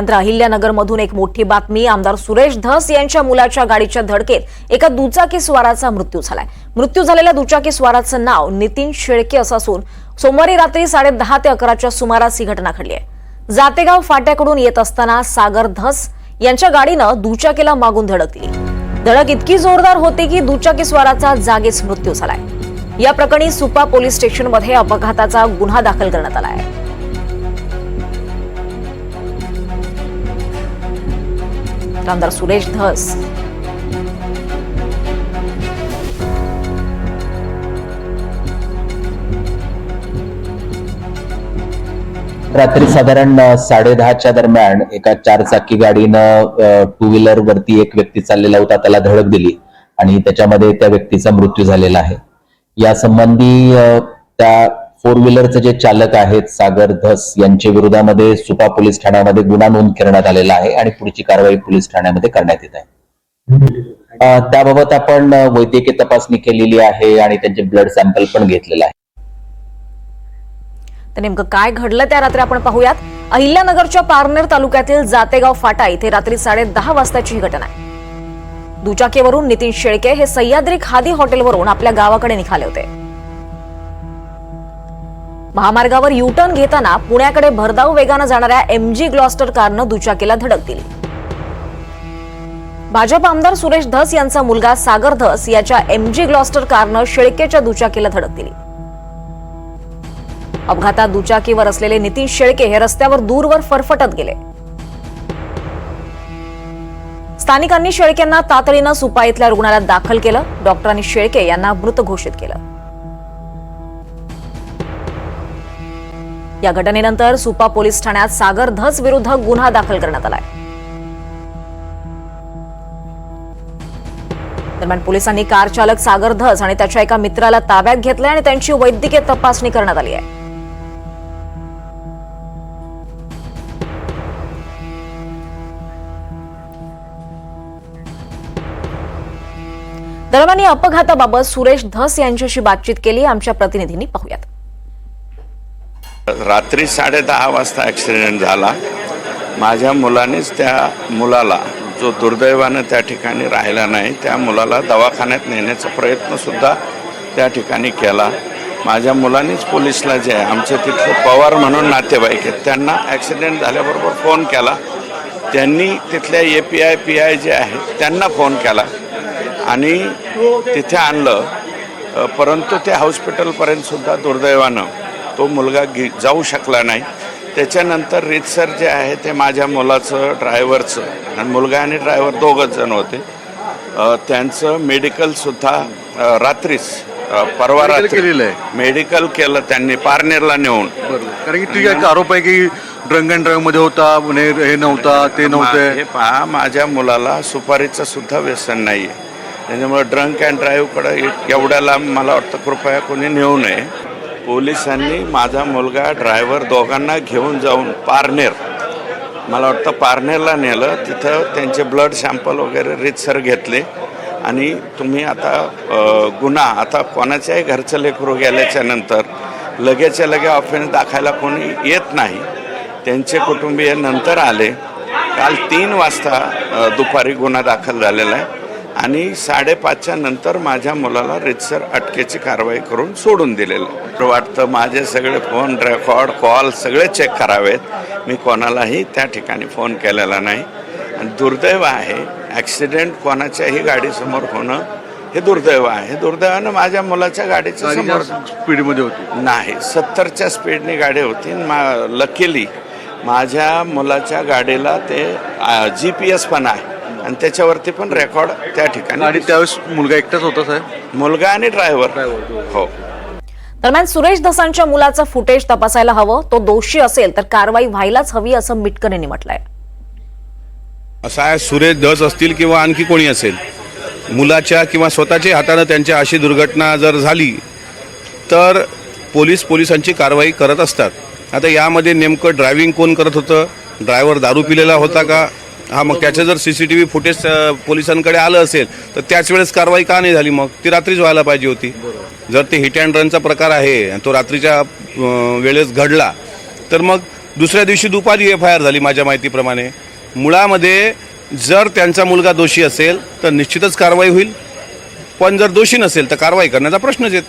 नंतर अहिल्यानगरमधून एक मोठी बातमी। आमदार सुरेश धस यांच्या मुलाच्या गाडीच्या धडकेत एका दुचाकी स्वाराचा मृत्यू झालाय। मृत्यू झालेल्या दुचाकी स्वाराचं नाव नितीन शेळके असं असून सोमवारी रात्री 10:30 ते 11च्या सुमारास ही घटना घडली आहे। जातेगाव फाट्याकडून येत असताना सागर धस यांच्या गाडीनं दुचाकीला मागून धडक दिली। धडक इतकी जोरदार होती की दुचाकी स्वाराचा जागीच मृत्यू झालाय। या प्रकरणी सुपा पोलीस स्टेशनमध्ये अपघाताचा गुन्हा दाखल करण्यात आला आहे। आमदार सुरेश धस रात्री साधारण 10:30च्या दरम्यान एका 4 चाकी गाडीनं टू व्हीलर वरती एक व्यक्ती चाललेला होता, त्याला धडक दिली आणि त्याच्यामध्ये त्या व्यक्तीचा मृत्यू झालेला आहे। या संबंधी त्या 4 व्हीलरचे जे चालक आहेत सागर धस यांच्या विरोधामध्ये सुपा पोलीस ठाण्यामध्ये गुन्हा नोंद करण्यात आलेला आहे आणि पुढची कारवाई पोलीस ठाण्यामध्ये करण्यात येत आहे। त्याबाबत आपण वैद्यकीय तपासणी केलेली आहे आणि त्यांचे ब्लड सॅम्पल पण घेतलेलं आहे। तर नेमकं काय घडलं त्या रात्री आपण पाहूयात। अहिल्यानगरच्या पारनेर तालुक्यातील जातेगाव फाटा इथे रात्री 10:30 वाजताची ही घटना आहे। दुचाकीवरून नितीन शेळके हे सह्याद्री खादी हॉटेलवरून आपल्या गावाकडे निघाले होते। महामार्गावर युटर्न घेताना पुण्याकडे भरधाव वेगानं जाणाऱ्या MG ग्लॉस्टर कारनं दुचाकीला धडक दिली। भाजप आमदार सुरेश धस यांचा मुलगा सागर धस याच्या MG ग्लॉस्टर कारनं शेळकेच्या दुचाकीला धडक दिली। अपघातात दुचाकीवर असलेले नितीन शेळके हे रस्त्यावर दूरवर फरफटत गेले। स्थानिकांनी शेळकेंना तातडीनं सुपा इथल्या रुग्णालयात दाखल केलं। डॉक्टरांनी शेळके यांना मृत घोषित केलं। या घटनेनंतर सुपा पोलीस ठाण्यात सागर धस विरुद्ध गुन्हा दाखल करण्यात आलाय। दरम्यान पोलिसांनी कार चालक सागर धस आणि त्याच्या एका मित्राला ताब्यात घेतले आणि त्यांची वैद्यकीय तपासणी करण्यात आली आहे। दरम्यान या अपघाताबाबत सुरेश धस यांच्याशी बातचीत केली, आमच्या प्रतिनिधींनी पाहूयात। रात्री 10:30 वाजता ॲक्सिडेंट झाला। माझ्या मुलानेच त्या मुलाला, जो दुर्दैवानं त्या ठिकाणी राहिला नाही, त्या मुलाला दवाखान्यात नेण्याचा प्रयत्न सुद्धा त्या ठिकाणी केला। माझ्या मुलानेच पोलिसला जे आहे आमचे तिथले पवार म्हणून नातेवाईक आहेत त्यांना ॲक्सिडेंट झाल्याबरोबर फोन केला। त्यांनी तिथल्या API PI जे आहेत त्यांना फोन केला आणि तिथे आणलं, परंतु त्या हॉस्पिटलपर्यंत सुद्धा दुर्दैवानं तो मुलगा जाऊ शकला नाही। त्याच्यानंतर रीतसर जे आहे ते माझ्या मुलाचं, ड्रायव्हरचं, आणि मुलगा आणि ड्रायव्हर दोघंच जण होते, त्यांचं मेडिकलसुद्धा रात्रीच परवा रात्री मेडिकल केलं त्यांनी पारनेरला नेऊन। कारण की एक आरोप आहे की ड्रंक अँड ड्राईव्ह मध्ये होता, हे नव्हता, ते नव्हतं। हे पहा, माझ्या मुलाला सुपारीचं सुद्धा व्यसन नाही आहे, त्याच्यामुळे ड्रंक अँड ड्राईव्हकडे एवढ्याला मला वाटतं कृपया कोणी नेऊ नये। पोलिसांनी माझा मुलगा, ड्रायव्हर दोघांना घेऊन जाऊन पारनेर, मला वाटतं पारनेरला नेलं। तिथं त्यांचे ब्लड सॅम्पल वगैरे रीतसर घेतले आणि तुम्ही आता गुन्हा, आता कोणाच्याही घरचं लेकरू गेल्याच्या नंतर लगेच्या लगे ऑफेन्स दाखायला कोणी येत नाही। त्यांचे कुटुंबीय नंतर आले। काल 3 वाजता दुपारी गुन्हा दाखल झालेला आहे आणि 5:30च्या नंतर माझ्या मुलाला रीतसर अटकेची कारवाई करून सोडून दिलेलं आहे। वाटतं माझे सगळे फोन रेकॉर्ड, कॉल सगळे चेक करावेत। मी कोणालाही त्या ठिकाणी फोन केलेला नाही आणि दुर्दैव आहे, ॲक्सिडेंट कोणाच्याही गाडीसमोर होणं हे दुर्दैव आहे। दुर्दैवानं माझ्या मुलाच्या गाडीच्या समोर स्पीडमध्ये होती नाही, 70च्या स्पीडने गाडी होती। लकीली माझ्या मुलाच्या गाडीला ते GPS पण आहे आणि त्याच्यावरती पण रेकॉर्ड त्या ठिकाणी। आणि त्यावेळेस मुलगा एकटाच होता साहेब? मुलगा आणि ड्रायव्हर हो। दरम्यान सुरेश धसांच्या मुलाचं फुटेज तपासायला हवं, तो दोषी असेल तर कारवाई व्हायलाच हवी असं मिटकर यांनी म्हटलंय। असं आहे, सुरेश धस असतील किंवा आणखी कोणी असेल, मुलाच्या किंवा स्वतःच्या हाताने त्यांच्या अशी दुर्घटना जर झाली तर पोलिसांची कारवाई करत असतात। आता यामध्ये नेमकं ड्रायव्हिंग कोण करत होतं, ड्रायव्हर दारू पिलेला होता का, हा मग त्याचं जर CCTV फुटेज पोलिसांकडे आलं असेल तर त्याच वेळेस कारवाई का नाही झाली? मग ती रात्रीच व्हायला पाहिजे होती। जर ते हिट अँड रनचा प्रकार आहे आणि तो रात्रीच्या वेळेस घडला तर मग दुसऱ्या दिवशी दुपारी FIR झाली माझ्या माहितीप्रमाणे. मुळामध्ये जर त्यांचा मुलगा दोषी असेल तर निश्चितच कारवाई होईल, पण जर दोषी नसेल तर कारवाई करण्याचा प्रश्नच येत नाही.